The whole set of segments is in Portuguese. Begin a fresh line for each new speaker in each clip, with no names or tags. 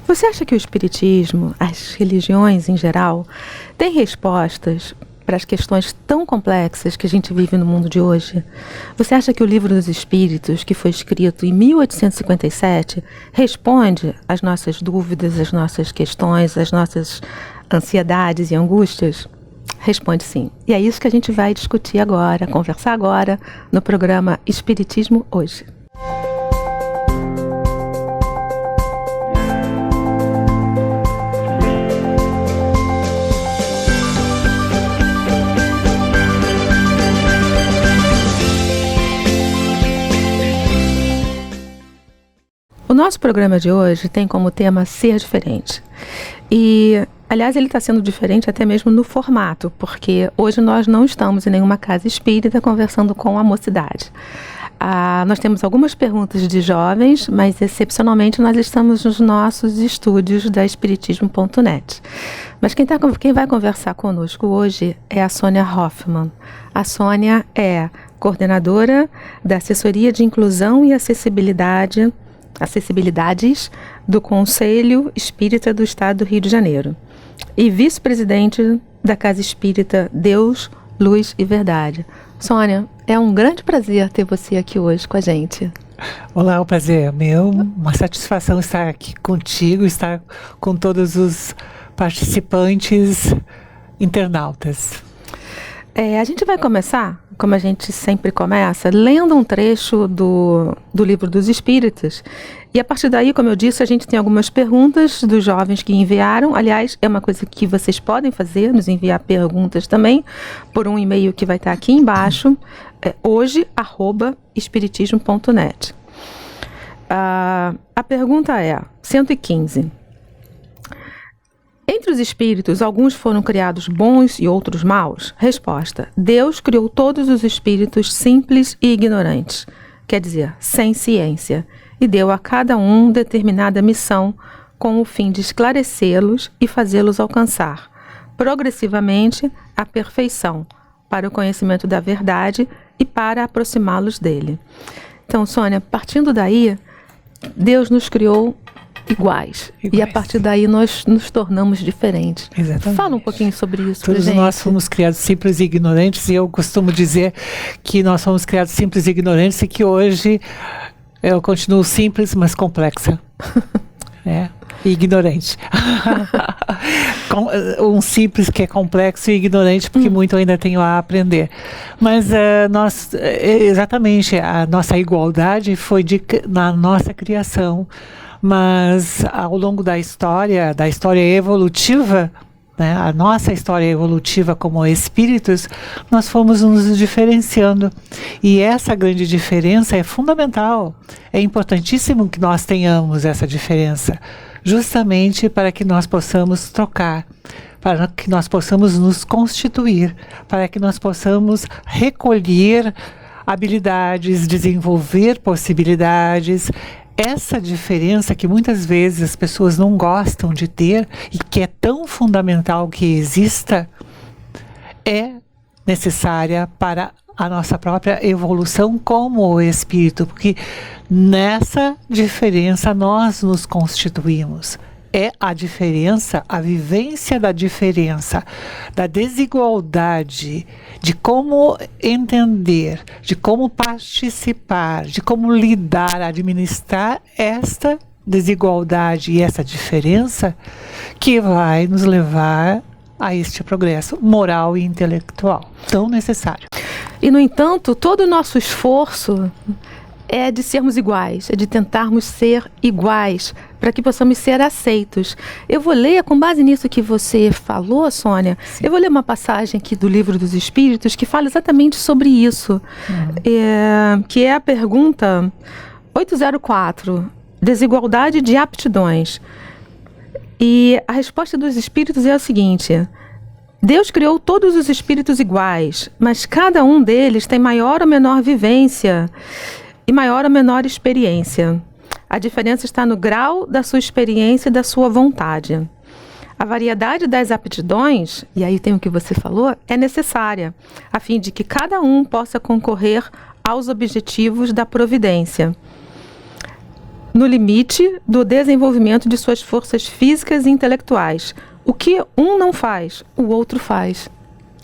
Você acha que o espiritismo, as religiões em geral, têm respostas para as questões tão complexas que a gente vive no mundo de hoje? Você acha que o Livro dos Espíritos, que foi escrito em 1857, responde às nossas dúvidas, às nossas questões, às nossas ansiedades e angústias? Responde sim. E é isso que a gente vai discutir agora, conversar agora, no programa Espiritismo Hoje. O nosso programa de hoje tem como tema ser diferente. E, aliás, ele está sendo diferente até mesmo no formato, porque hoje nós não estamos em nenhuma casa espírita conversando com a mocidade. Nós temos algumas perguntas de jovens, mas excepcionalmente nós estamos nos nossos estúdios da Espiritismo.net. Mas quem vai conversar conosco hoje é a Sônia Hoffmann. A Sônia é coordenadora da Assessoria de Inclusão e Acessibilidades do Conselho Espírita do Estado do Rio de Janeiro e vice-presidente da Casa Espírita Deus, Luz e Verdade. Sônia, é um grande prazer ter você aqui hoje com a gente.
Olá, o prazer é meu, uma satisfação estar aqui contigo, estar com todos os participantes internautas.
A gente vai começar, como a gente sempre começa, lendo um trecho do Livro dos Espíritos. E a partir daí, como eu disse, a gente tem algumas perguntas dos jovens que enviaram. Aliás, é uma coisa que vocês podem fazer, nos enviar perguntas também, por um e-mail que vai estar aqui embaixo, hoje@espiritismo.net. A pergunta é, 115. Entre os espíritos, alguns foram criados bons e outros maus? Resposta: Deus criou todos os espíritos simples e ignorantes, quer dizer, sem ciência, e deu a cada um determinada missão com o fim de esclarecê-los e fazê-los alcançar, progressivamente, a perfeição, para o conhecimento da verdade e para aproximá-los dele. Então, Sônia, partindo daí, Deus nos criou iguais. E a partir daí nós nos tornamos diferentes.
Exatamente.
Fala um pouquinho sobre isso.
Todos nós fomos criados simples e ignorantes, e eu costumo dizer que nós fomos criados simples e ignorantes e que hoje eu continuo simples, mas complexa. E ignorante. Um simples que é complexo e ignorante, porque muito ainda tenho a aprender. Mas exatamente, a nossa igualdade foi na nossa criação. Mas ao longo da história evolutiva, né, a nossa história evolutiva como espíritos, nós fomos nos diferenciando. E essa grande diferença é fundamental. É importantíssimo que nós tenhamos essa diferença, justamente para que nós possamos trocar, para que nós possamos nos constituir, para que nós possamos recolher habilidades, desenvolver possibilidades. Essa diferença que muitas vezes as pessoas não gostam de ter e que é tão fundamental que exista, é necessária para a nossa própria evolução como espírito, porque nessa diferença nós nos constituímos. É a diferença, a vivência da diferença, da desigualdade, de como entender, de como participar, de como lidar, administrar esta desigualdade e essa diferença que vai nos levar a este progresso moral e intelectual tão necessário.
E, no entanto, todo o nosso esforço é de sermos iguais, é de tentarmos ser iguais, para que possamos ser aceitos. Eu vou ler, com base nisso que você falou, Sônia, eu vou ler uma passagem aqui do Livro dos Espíritos que fala exatamente sobre isso, que é a pergunta 804, desigualdade de aptidões. E a resposta dos espíritos é a seguinte: Deus criou todos os espíritos iguais, mas cada um deles tem maior ou menor vivência e maior ou menor experiência. A diferença está no grau da sua experiência e da sua vontade. A variedade das aptidões, e aí tem o que você falou, é necessária, a fim de que cada um possa concorrer aos objetivos da providência. no limite do desenvolvimento de suas forças físicas e intelectuais. O que um não faz, o outro faz.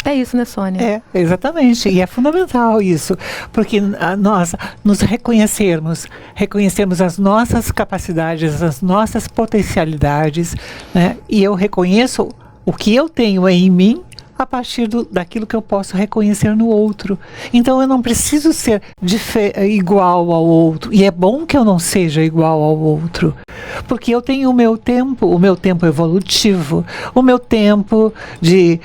É isso, né, Sônia?
É, exatamente. E é fundamental isso, porque nós nos reconhecermos as nossas capacidades, as nossas potencialidades, né? E eu reconheço o que eu tenho em mim a partir daquilo que eu posso reconhecer no outro. Então eu não preciso ser igual ao outro. E é bom que eu não seja igual ao outro. Porque eu tenho o meu tempo evolutivo, o meu tempo de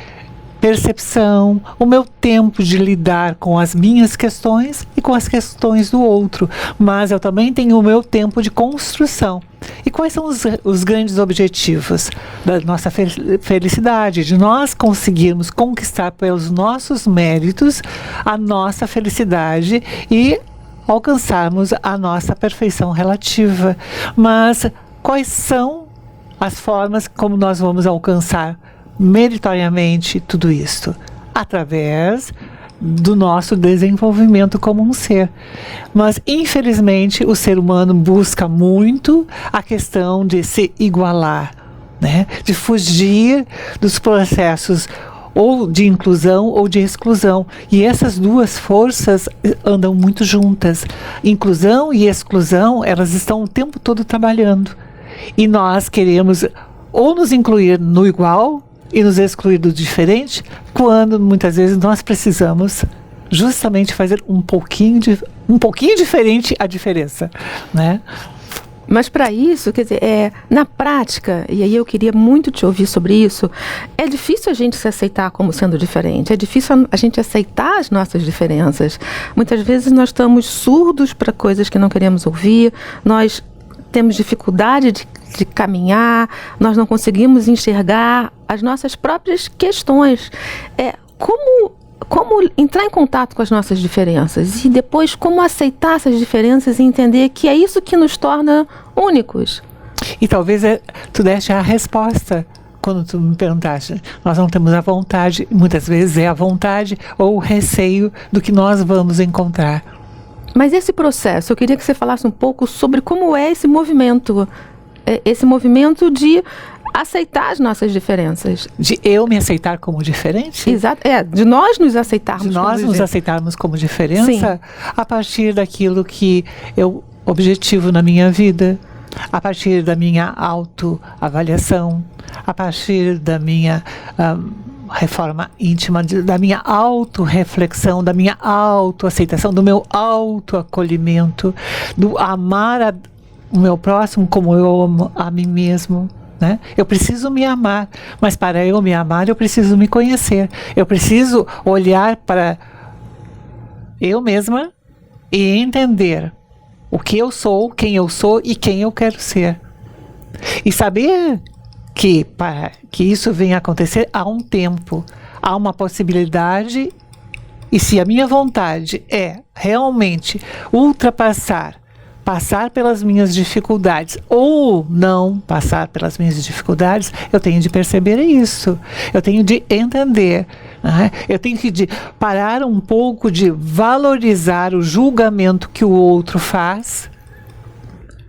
percepção, o meu tempo de lidar com as minhas questões e com as questões do outro. Mas eu também tenho o meu tempo de construção. E quais são os grandes objetivos da nossa felicidade? De nós conseguirmos conquistar pelos nossos méritos a nossa felicidade e alcançarmos a nossa perfeição relativa. Mas quais são as formas como nós vamos alcançar meritoriamente tudo isto? Através do nosso desenvolvimento como um ser. Mas, infelizmente, o ser humano busca muito a questão de se igualar, né? De fugir dos processos ou de inclusão ou de exclusão. E essas duas forças andam muito juntas. Inclusão e exclusão, elas estão o tempo todo trabalhando. E nós queremos ou nos incluir no igual e nos excluir do diferente, quando muitas vezes nós precisamos justamente fazer um pouquinho diferente a diferença, né?
Mas para isso, quer dizer, na prática, e aí eu queria muito te ouvir sobre isso, é difícil a gente se aceitar como sendo diferente, é difícil a gente aceitar as nossas diferenças. Muitas vezes nós estamos surdos para coisas que não queremos ouvir, nós temos dificuldade de caminhar, nós não conseguimos enxergar as nossas próprias questões. Como entrar em contato com as nossas diferenças e depois como aceitar essas diferenças e entender que é isso que nos torna únicos.
E talvez tu deste a resposta quando tu me perguntaste. Nós não temos a vontade, muitas vezes é a vontade ou o receio do que nós vamos encontrar.
Mas esse processo, eu queria que você falasse um pouco sobre como é esse movimento de aceitar as nossas diferenças.
De eu me aceitar como diferente?
Exato, de nós nos aceitarmos.
De nós nos aceitarmos como diferença.
Sim.
A partir daquilo que eu objetivo na minha vida, a partir da minha autoavaliação, a partir da minha reforma íntima, da minha autorreflexão, da minha autoaceitação, do meu autoacolhimento, do amar o meu próximo como eu amo a mim mesmo. Né? Eu preciso me amar, mas para eu me amar eu preciso me conhecer. Eu preciso olhar para eu mesma e entender o que eu sou, quem eu sou e quem eu quero ser. E saber que para que isso venha a acontecer há um tempo, há uma possibilidade, e se a minha vontade é realmente passar pelas minhas dificuldades ou não passar pelas minhas dificuldades, eu tenho de perceber isso. Eu tenho de entender. Né? Eu tenho de parar um pouco de valorizar o julgamento que o outro faz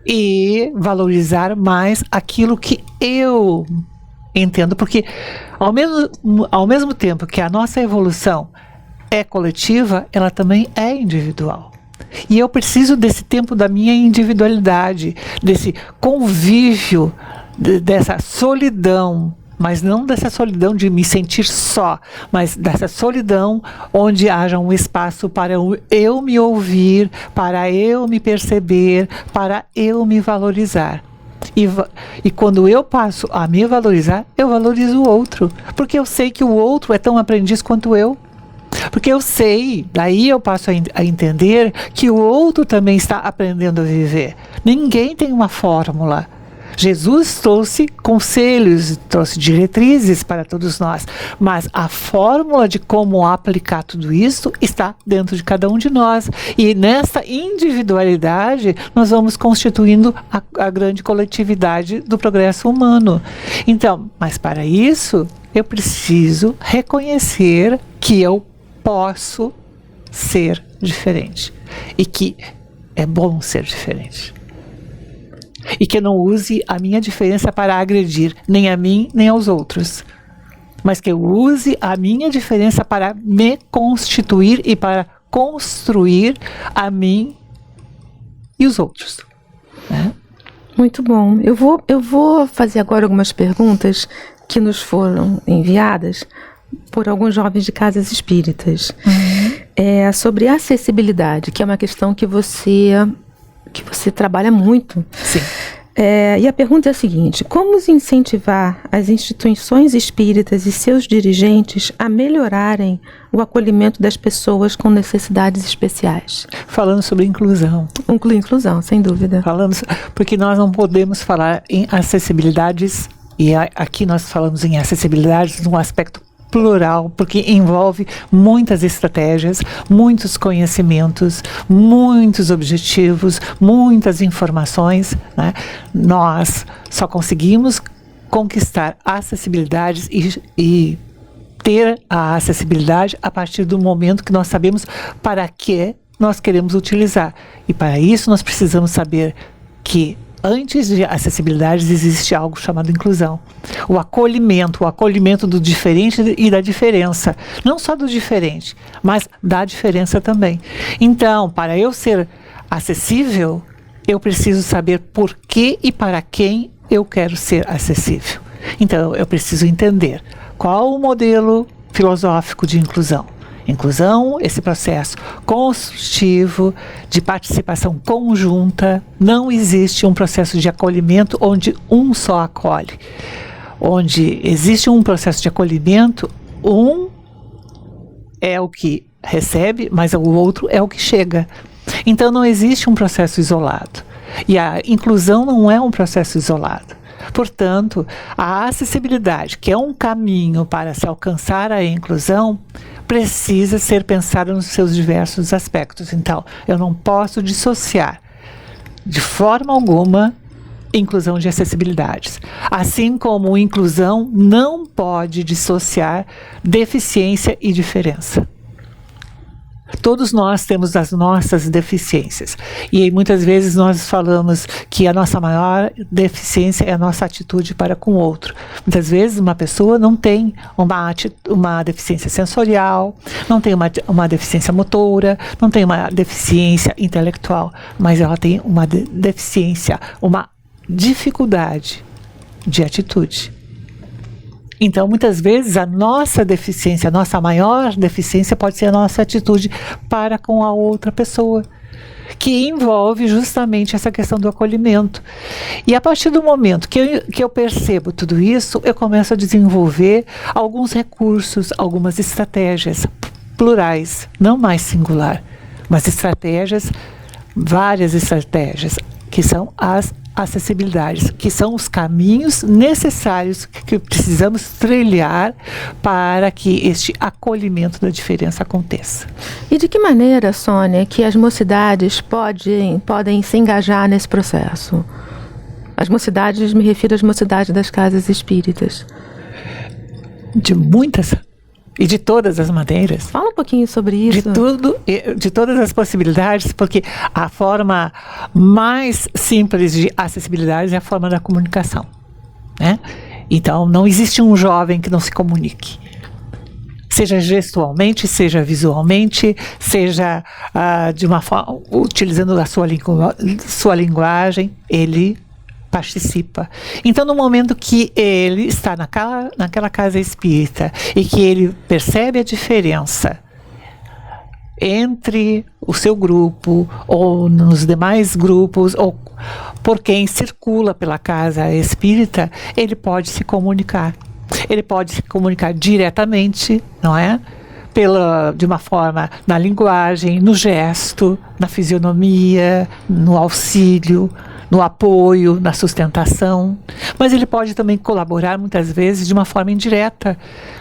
e valorizar mais aquilo que eu entendo. Porque ao mesmo tempo que a nossa evolução é coletiva, ela também é individual. E eu preciso desse tempo da minha individualidade, desse convívio, dessa solidão, mas não dessa solidão de me sentir só, mas dessa solidão onde haja um espaço para eu me ouvir, para eu me perceber, para eu me valorizar. E quando eu passo a me valorizar, eu valorizo o outro, porque eu sei que o outro é tão aprendiz quanto eu. Porque eu sei, daí eu passo a entender que o outro também está aprendendo a viver. Ninguém tem uma fórmula. Jesus trouxe conselhos, trouxe diretrizes para todos nós, mas a fórmula de como aplicar tudo isso está dentro de cada um de nós. E nessa individualidade, nós vamos constituindo a grande coletividade do progresso humano. Então, mas para isso, eu preciso reconhecer que eu posso ser diferente e que é bom ser diferente. E que eu não use a minha diferença para agredir nem a mim, nem aos outros. Mas que eu use a minha diferença para me constituir e para construir a mim e os outros. Né?
Muito bom. Eu vou fazer agora algumas perguntas que nos foram enviadas por alguns jovens de casas espíritas. Sobre acessibilidade, que é uma questão que você trabalha muito.
Sim.
E a pergunta é a seguinte: como incentivar as instituições espíritas e seus dirigentes a melhorarem o acolhimento das pessoas com necessidades especiais?
Falando sobre inclusão.
Inclusão, sem dúvida.
Porque nós não podemos falar em acessibilidades, e aqui nós falamos em acessibilidades num aspecto plural, porque envolve muitas estratégias, muitos conhecimentos, muitos objetivos, muitas informações, né? Nós só conseguimos conquistar acessibilidades e ter a acessibilidade a partir do momento que nós sabemos para que nós queremos utilizar. E para isso nós precisamos saber que antes de acessibilidade existe algo chamado inclusão. O acolhimento do diferente e da diferença. Não só do diferente, mas da diferença também. Então, para eu ser acessível, eu preciso saber por que e para quem eu quero ser acessível. Então, eu preciso entender qual o modelo filosófico de inclusão. Inclusão, esse processo construtivo de participação conjunta. Não existe um processo de acolhimento onde um só acolhe. Onde existe um processo de acolhimento, um é o que recebe, mas o outro é o que chega. Então não existe um processo isolado. E a inclusão não é um processo isolado. Portanto, a acessibilidade, que é um caminho para se alcançar a inclusão, precisa ser pensada nos seus diversos aspectos. Então, eu não posso dissociar de forma alguma inclusão de acessibilidades. Assim como inclusão não pode dissociar deficiência e diferença. Todos nós temos as nossas deficiências. E muitas vezes nós falamos que a nossa maior deficiência é a nossa atitude para com o outro. Muitas vezes uma pessoa não tem uma deficiência sensorial, não tem uma deficiência motora, não tem uma deficiência intelectual, mas ela tem uma deficiência, uma dificuldade de atitude. Então, muitas vezes, a nossa deficiência, a nossa maior deficiência pode ser a nossa atitude para com a outra pessoa, que envolve justamente essa questão do acolhimento. E a partir do momento que eu percebo tudo isso, eu começo a desenvolver alguns recursos, algumas estratégias plurais, não mais singular, mas estratégias, várias estratégias, que são as acessibilidades, que são os caminhos necessários que precisamos trilhar para que este acolhimento da diferença aconteça.
E de que maneira, Sônia, que as mocidades podem se engajar nesse processo? As mocidades, me refiro às mocidades das casas espíritas.
De muitas e de todas as maneiras.
Fala um pouquinho sobre isso.
De todas as possibilidades, porque a forma mais simples de acessibilidade é a forma da comunicação, né? Então, não existe um jovem que não se comunique. Seja gestualmente, seja visualmente, seja de uma forma, utilizando a sua linguagem, ele participa. Então, no momento que ele está naquela casa espírita e que ele percebe a diferença entre o seu grupo ou nos demais grupos ou por quem circula pela casa espírita, ele pode se comunicar. Ele pode se comunicar diretamente, não é? De uma forma na linguagem, no gesto, na fisionomia, no auxílio, no apoio, na sustentação, mas ele pode também colaborar muitas vezes de uma forma indireta,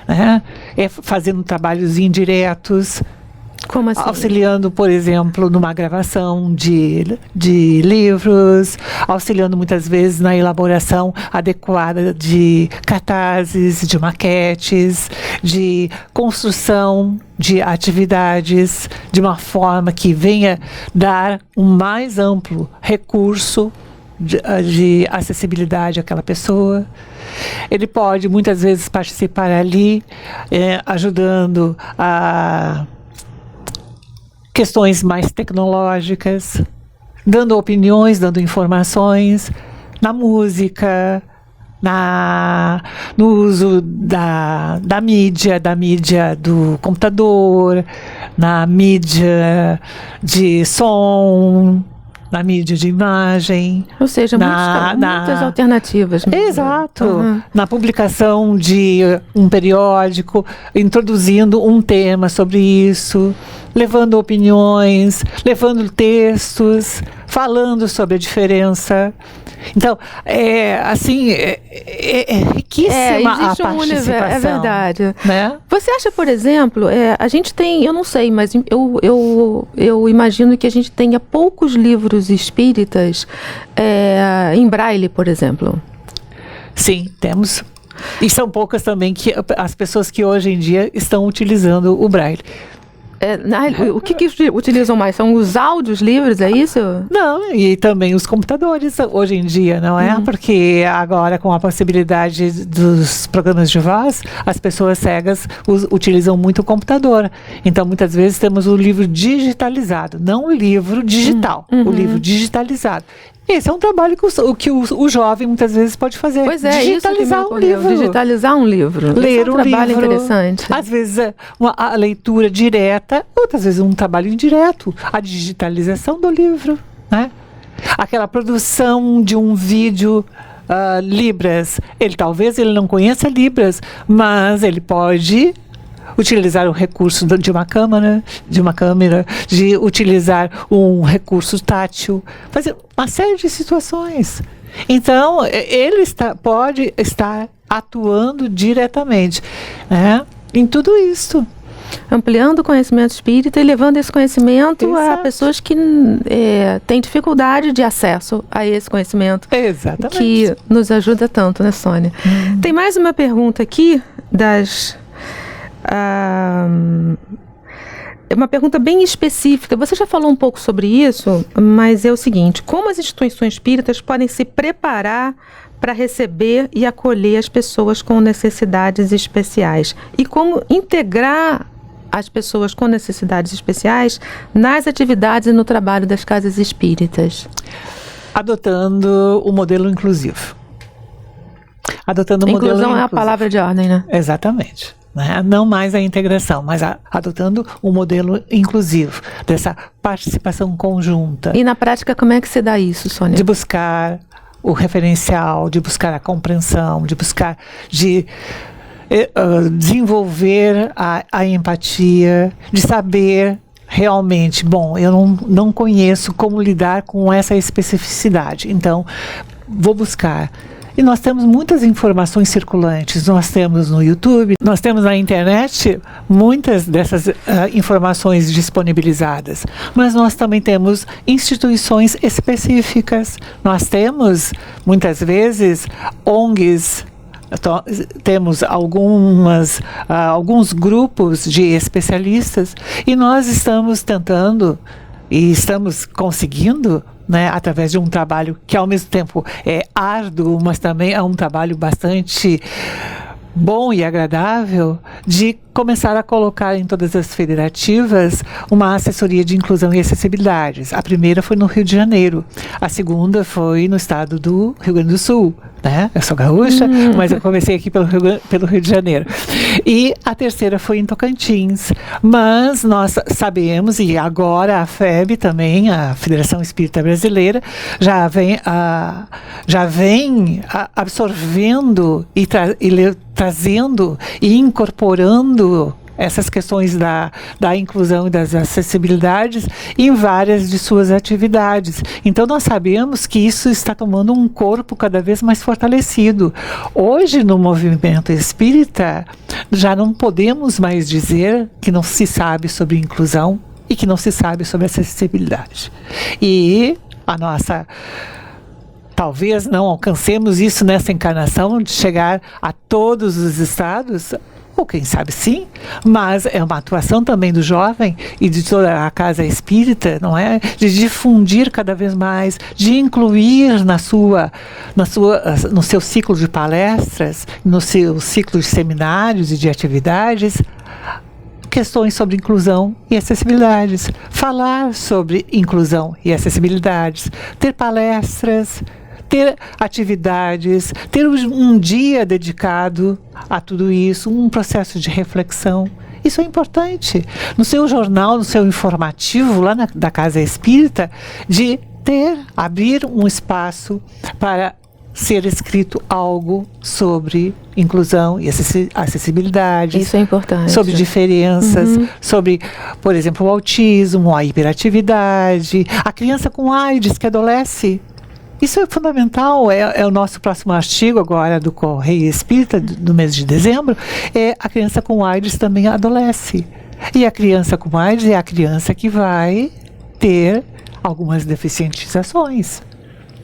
né? Fazendo trabalhos indiretos.
Como assim?
Auxiliando, por exemplo, numa gravação de livros, auxiliando muitas vezes na elaboração adequada de cartazes, de maquetes, de construção de atividades, de uma forma que venha dar um mais amplo recurso de acessibilidade àquela pessoa. Ele pode muitas vezes participar ali, ajudando a questões mais tecnológicas, dando opiniões, dando informações na música, no uso da mídia do computador, na mídia de som, na mídia de imagem.
Ou seja, muitas alternativas. Mesmo.
Exato. Na publicação de um periódico, introduzindo um tema sobre isso, levando opiniões, levando textos, falando sobre a diferença. Então, é riquíssima a participação.
É verdade.
Né?
Você acha, por exemplo, a gente tem, eu não sei, mas eu imagino que a gente tenha poucos livros espíritas em braille, por exemplo.
Sim, temos. E são poucas também as pessoas que hoje em dia estão utilizando o braille.
O que utilizam mais? São os áudios livres, é isso?
Não, e também os computadores hoje em dia, não é? Porque agora, com a possibilidade dos programas de voz, as pessoas cegas utilizam muito o computador. Então, muitas vezes, temos o livro digitalizado, não o livro digital, o livro digitalizado. Esse é um trabalho que o jovem muitas vezes pode fazer.
Pois é,
digitalizar um livro.
Digitalizar um livro.
Ler um
trabalho
livro.
Interessante.
Às vezes a leitura direta, outras vezes um trabalho indireto. A digitalização do livro, né? Aquela produção de um vídeo Libras. Talvez ele não conheça Libras, mas ele pode utilizar o recurso de uma câmera, de utilizar um recurso tátil, fazer uma série de situações. Então, ele pode estar atuando diretamente, né, em tudo isso.
Ampliando o conhecimento espírita e levando esse conhecimento a pessoas que têm dificuldade de acesso a esse conhecimento.
Exatamente.
Que nos ajuda tanto, né, Sônia? Tem mais uma pergunta aqui é uma pergunta bem específica. Você já falou um pouco sobre isso, mas é o seguinte: como as instituições espíritas podem se preparar para receber e acolher as pessoas com necessidades especiais? E como integrar as pessoas com necessidades especiais nas atividades e no trabalho das casas espíritas?
Adotando o modelo inclusivo.
Inclusão é a palavra de ordem, né?
Exatamente. Né? Não mais a integração, mas adotando um modelo inclusivo, dessa participação conjunta.
E na prática, como é que se dá isso, Sônia?
De buscar o referencial, de buscar a compreensão, de buscar desenvolver a empatia, de saber realmente, bom, eu não conheço como lidar com essa especificidade, então vou buscar. E nós temos muitas informações circulantes, nós temos no YouTube, nós temos na internet muitas dessas informações disponibilizadas, mas nós também temos instituições específicas, nós temos muitas vezes ONGs, temos alguns grupos de especialistas e nós estamos tentando e estamos conseguindo, né, através de um trabalho que ao mesmo tempo é árduo, mas também é um trabalho bastante bom e agradável, de começar a colocar em todas as federativas uma assessoria de inclusão e acessibilidades. A primeira foi no Rio de Janeiro, a segunda foi no estado do Rio Grande do Sul, né? Eu sou gaúcha, mas eu comecei aqui pelo Rio de Janeiro. E a terceira foi em Tocantins. Mas nós sabemos, e agora a FEB também, a Federação Espírita Brasileira, já vem absorvendo e trazendo e incorporando essas questões da inclusão e das acessibilidades em várias de suas atividades. Então, nós sabemos que isso está tomando um corpo cada vez mais fortalecido. Hoje, no movimento espírita, já não podemos mais dizer que não se sabe sobre inclusão e que não se sabe sobre acessibilidade. E talvez não alcancemos isso nessa encarnação, de chegar a todos os estados, ou quem sabe sim, mas é uma atuação também do jovem e de toda a casa espírita, não é? De difundir cada vez mais, de incluir no seu ciclo de palestras, no seu ciclo de seminários e de atividades, questões sobre inclusão e acessibilidades, falar sobre inclusão e acessibilidades, ter palestras, ter atividades, ter um dia dedicado a tudo isso, um processo de reflexão. Isso é importante. No seu jornal, no seu informativo, lá da Casa Espírita, de abrir um espaço para ser escrito algo sobre inclusão e acessibilidade.
Isso é importante.
Sobre diferenças, sobre, por exemplo, o autismo, a hiperatividade, a criança com AIDS que adolesce. Isso é fundamental, é o nosso próximo artigo agora do Correio Espírita, do mês de dezembro, a criança com AIDS também adolesce. E a criança com AIDS é a criança que vai ter algumas deficientizações.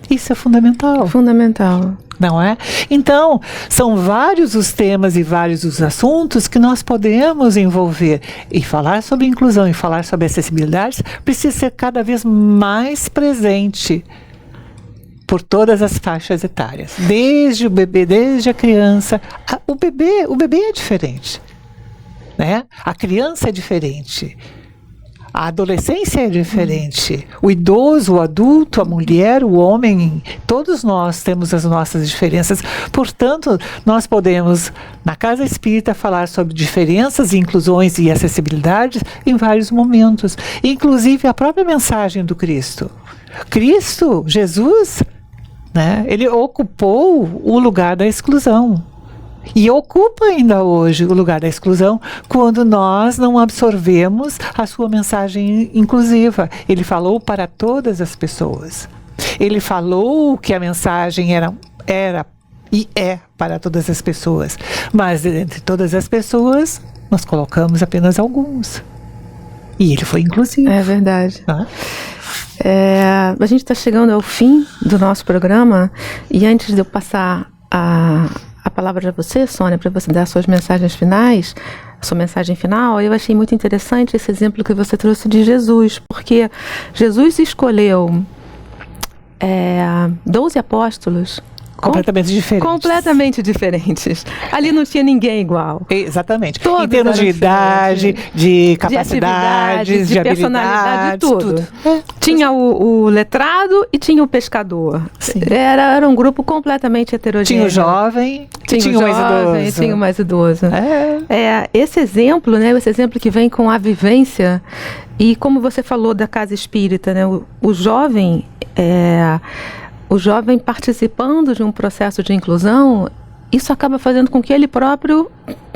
Isso é fundamental.
Fundamental.
Não é? Então, são vários os temas e vários os assuntos que nós podemos envolver. E falar sobre inclusão e falar sobre acessibilidade precisa ser cada vez mais presente por todas as faixas etárias. Desde o bebê, desde a criança. O bebê é diferente, né? A criança é diferente. A adolescência é diferente. O idoso, o adulto, a mulher, o homem, todos nós temos as nossas diferenças. Portanto, nós podemos, na Casa Espírita, falar sobre diferenças, inclusões e acessibilidades em vários momentos. Inclusive a própria mensagem do Cristo. Cristo, Jesus, né, ele ocupou o lugar da exclusão. E ocupa ainda hoje o lugar da exclusão quando nós não absorvemos a sua mensagem inclusiva. Ele falou para todas as pessoas. Ele falou que a mensagem era e é para todas as pessoas. Mas entre todas as pessoas, nós colocamos apenas alguns. E ele foi inclusivo.
É verdade. A gente está chegando ao fim do nosso programa. E antes de eu passar a palavra para você, Sônia, para você dar suas mensagens finais, sua mensagem final, eu achei muito interessante esse exemplo que você trouxe de Jesus, porque Jesus escolheu 12 apóstolos completamente diferentes. Ali não tinha ninguém igual.
Exatamente.
Todos
em termos de idade, de capacidades, de
personalidade, tudo. Tinha o letrado e tinha o pescador. Era um grupo completamente heterogêneo.
Tinha o jovem, tinha o mais idoso.
Tinha o mais idoso. Esse exemplo, né, esse exemplo que vem com a vivência, e como você falou da Casa Espírita, né, o jovem participando de um processo de inclusão, isso acaba fazendo com que ele próprio,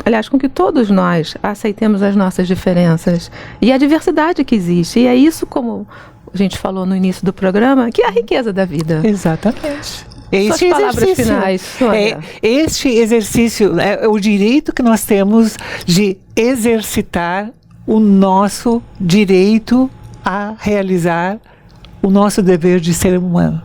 aliás, com que todos nós aceitemos as nossas diferenças e a diversidade que existe. E é isso, como a gente falou no início do programa, que é a riqueza da vida.
Exatamente.
Suas palavras finais, Sônia.
Este exercício é o direito que nós temos de exercitar o nosso direito a realizar o nosso dever de ser humano.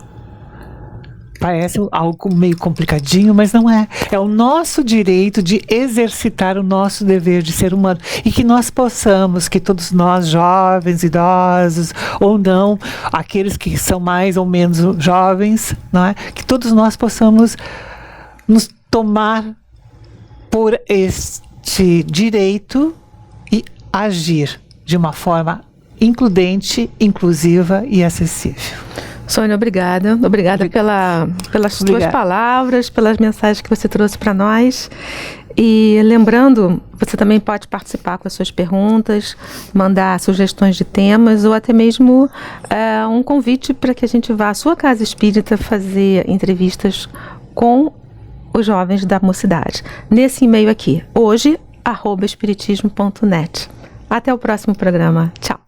Parece algo meio complicadinho, mas não é. É o nosso direito de exercitar o nosso dever de ser humano. E que nós possamos, que todos nós, jovens, idosos, ou não, aqueles que são mais ou menos jovens, não é? Que todos nós possamos nos tomar por este direito e agir de uma forma includente, inclusiva e acessível.
Sônia, obrigada. Obrigada pelas suas palavras, pelas mensagens que você trouxe para nós. E lembrando, você também pode participar com as suas perguntas, mandar sugestões de temas ou até mesmo um convite para que a gente vá à sua casa espírita fazer entrevistas com os jovens da mocidade. Nesse e-mail aqui, hoje, @espiritismo.net. Até o próximo programa. Tchau.